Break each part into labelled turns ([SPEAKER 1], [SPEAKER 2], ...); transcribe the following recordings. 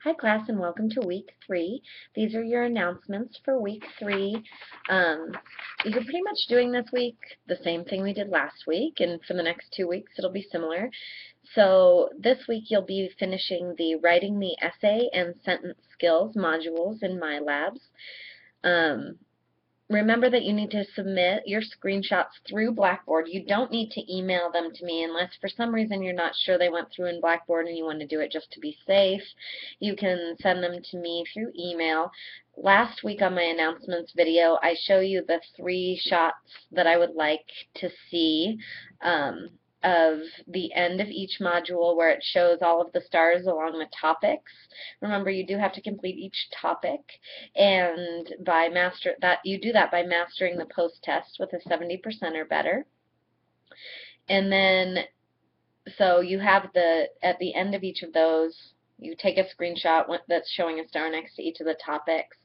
[SPEAKER 1] Hi class and welcome to week 3. These are your announcements for week 3. You're pretty much doing this week the same thing we did last week, and for the next 2 weeks it'll be similar. So this week you'll be finishing the writing the essay and sentence skills modules in my labs. Remember that you need to submit your screenshots through Blackboard. You don't need to email them to me unless for some reason you're not sure they went through in Blackboard and you want to do it just to be safe. You can send them to me through email. Last week on my announcements video, I show you the 3 shots that I would like to see of the end of each module where it shows all of the stars along the topics. Remember, you do have to complete each topic, and you do that by mastering the post-test with a 70% or better. And then, so you have at the end of each of those, you take a screenshot that's showing a star next to each of the topics,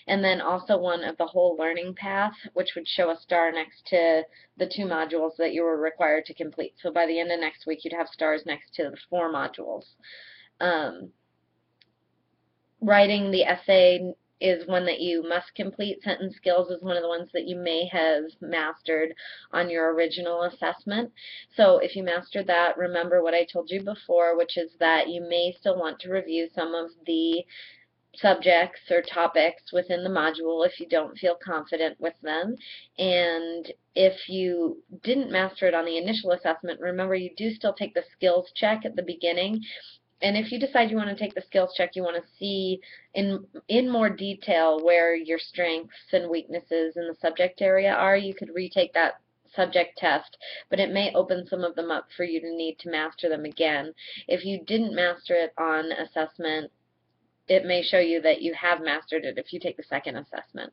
[SPEAKER 1] and then also one of the whole learning path, which would show a star next to the 2 modules that you were required to complete. So by the end of next week, you'd have stars next to the 4 modules. Writing the essay is one that you must complete. Sentence skills is one of the ones that you may have mastered on your original assessment. So if you mastered that, remember what I told you before, which is that you may still want to review some of the subjects or topics within the module if you don't feel confident with them. And if you didn't master it on the initial assessment, remember you do still take the skills check at the beginning. And if you decide you want to take the skills check, you want to see in more detail where your strengths and weaknesses in the subject area are, you could retake that subject test, but it may open some of them up for you to need to master them again. If you didn't master it on assessment, it may show you that you have mastered it if you take the second assessment.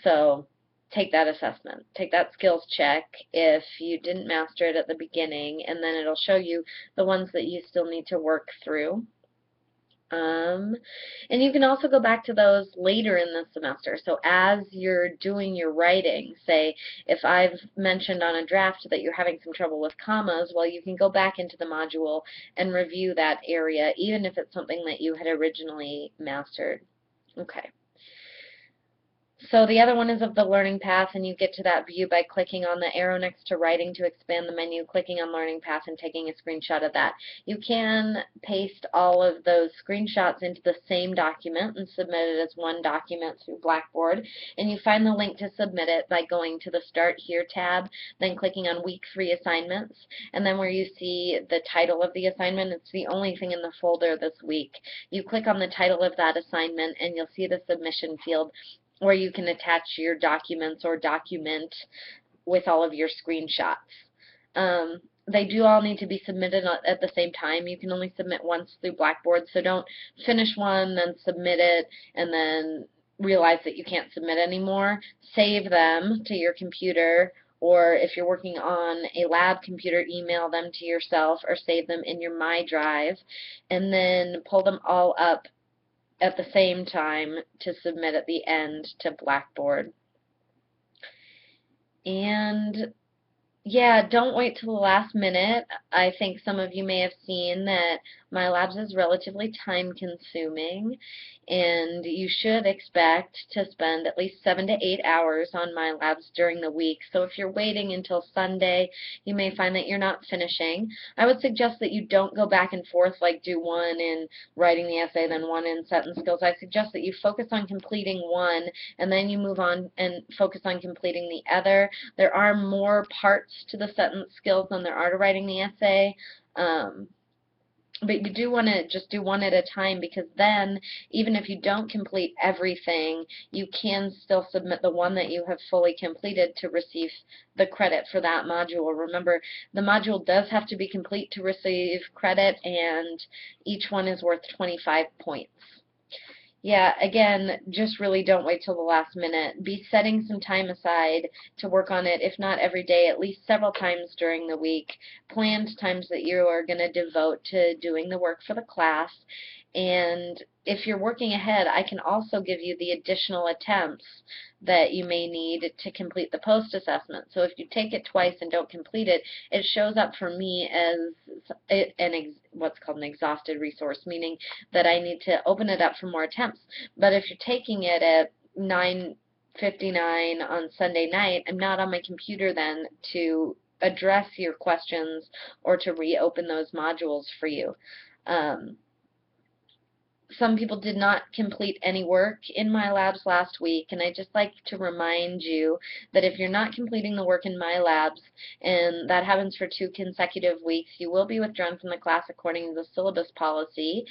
[SPEAKER 1] So take that assessment. Take that skills check if you didn't master it at the beginning, and then it'll show you the ones that you still need to work through. And you can also go back to those later in the semester. So as you're doing your writing, say if I've mentioned on a draft that you're having some trouble with commas, well, you can go back into the module and review that area, even if it's something that you had originally mastered. Okay. So the other one is of the learning path, and you get to that view by clicking on the arrow next to writing to expand the menu, clicking on learning path, and taking a screenshot of that. You can paste all of those screenshots into the same document and submit it as one document through Blackboard. And you find the link to submit it by going to the Start Here tab, then clicking on Week 3 Assignments, and then where you see the title of the assignment, it's the only thing in the folder this week. You click on the title of that assignment, and you'll see the submission field where you can attach your documents or document with all of your screenshots. They do all need to be submitted at the same time. You can only submit once through Blackboard, so don't finish one, then submit it, and then realize that you can't submit anymore. Save them to your computer, or if you're working on a lab computer, email them to yourself or save them in your My Drive, and then pull them all up at the same time to submit at the end to Blackboard. And yeah, don't wait till the last minute. I think some of you may have seen that my labs is relatively time consuming, and you should expect to spend at least 7 to 8 hours on my labs during the week. So if you're waiting until Sunday, you may find that you're not finishing. I would suggest that you don't go back and forth, like do one in writing the essay, then one in sentence skills. I suggest that you focus on completing one, and then you move on and focus on completing the other. There are more parts to the sentence skills than there are to writing the essay. But you do want to just do one at a time, because then even if you don't complete everything, you can still submit the one that you have fully completed to receive the credit for that module. Remember, the module does have to be complete to receive credit, and each one is worth 25 points. Yeah, again, just really don't wait till the last minute. Be setting some time aside to work on it, if not every day, at least several times during the week. Planned times that you are going to devote to doing the work for the class. And if you're working ahead, I can also give you the additional attempts that you may need to complete the post-assessment. So if you take it twice and don't complete it, it shows up for me as what's called an exhausted resource, meaning that I need to open it up for more attempts. But if you're taking it at 9:59 on Sunday night, I'm not on my computer then to address your questions or to reopen those modules for you. Some people did not complete any work in my labs last week, and I'd just like to remind you that if you're not completing the work in my labs, and that happens for 2 consecutive weeks, you will be withdrawn from the class according to the syllabus policy.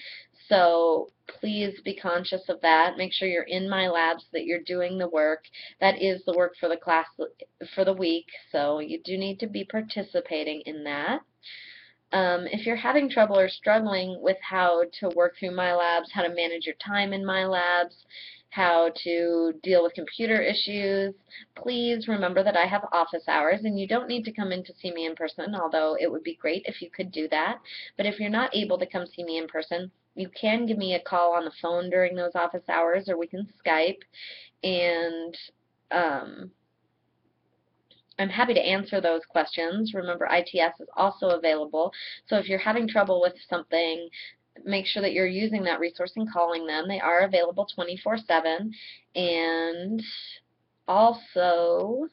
[SPEAKER 1] So please be conscious of that. Make sure you're in my labs, that you're doing the work. That is the work for the class for the week, so you do need to be participating in that. If you're having trouble or struggling with how to work through my labs, how to manage your time in my labs, how to deal with computer issues, please remember that I have office hours, and you don't need to come in to see me in person, although it would be great if you could do that. But if you're not able to come see me in person, you can give me a call on the phone during those office hours, or we can Skype, and I'm happy to answer those questions. Remember, ITS is also available, so if you're having trouble with something, make sure that you're using that resource and calling them. They are available 24/7. And also,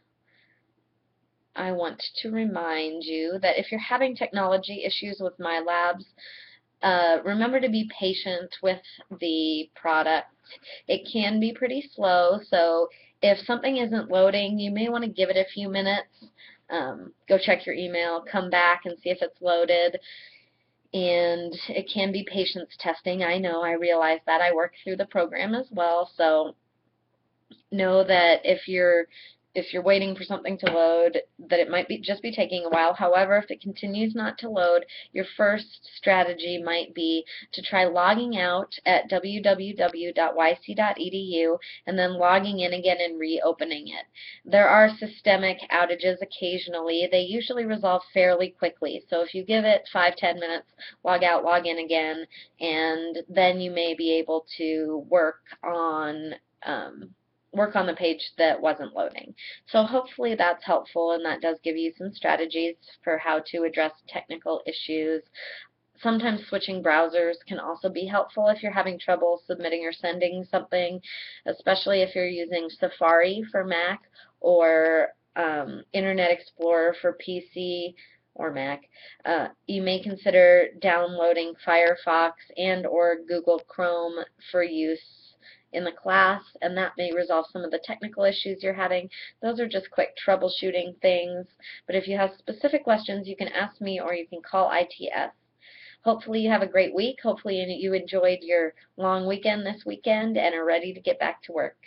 [SPEAKER 1] I want to remind you that if you're having technology issues with my labs, remember to be patient with the product. It can be pretty slow, so if something isn't loading, you may want to give it a few minutes. Go check your email, come back and see if it's loaded. And it can be patience testing. I know, I realize that. I work through the program as well, so know that if you're waiting for something to load, that it might just be taking a while. However, if it continues not to load, your first strategy might be to try logging out at www.yc.edu and then logging in again and reopening it. There are systemic outages occasionally. They usually resolve fairly quickly. So if you give it 5-10 minutes, log out, log in again, and then you may be able to work on the page that wasn't loading. So hopefully that's helpful, and that does give you some strategies for how to address technical issues. Sometimes switching browsers can also be helpful if you're having trouble submitting or sending something, especially if you're using Safari for Mac or Internet Explorer for PC or Mac. You may consider downloading Firefox and or Google Chrome for use in the class, and that may resolve some of the technical issues you're having. Those are just quick troubleshooting things, but if you have specific questions, you can ask me or you can call ITS. Hopefully you have a great week. Hopefully you enjoyed your long weekend this weekend and are ready to get back to work.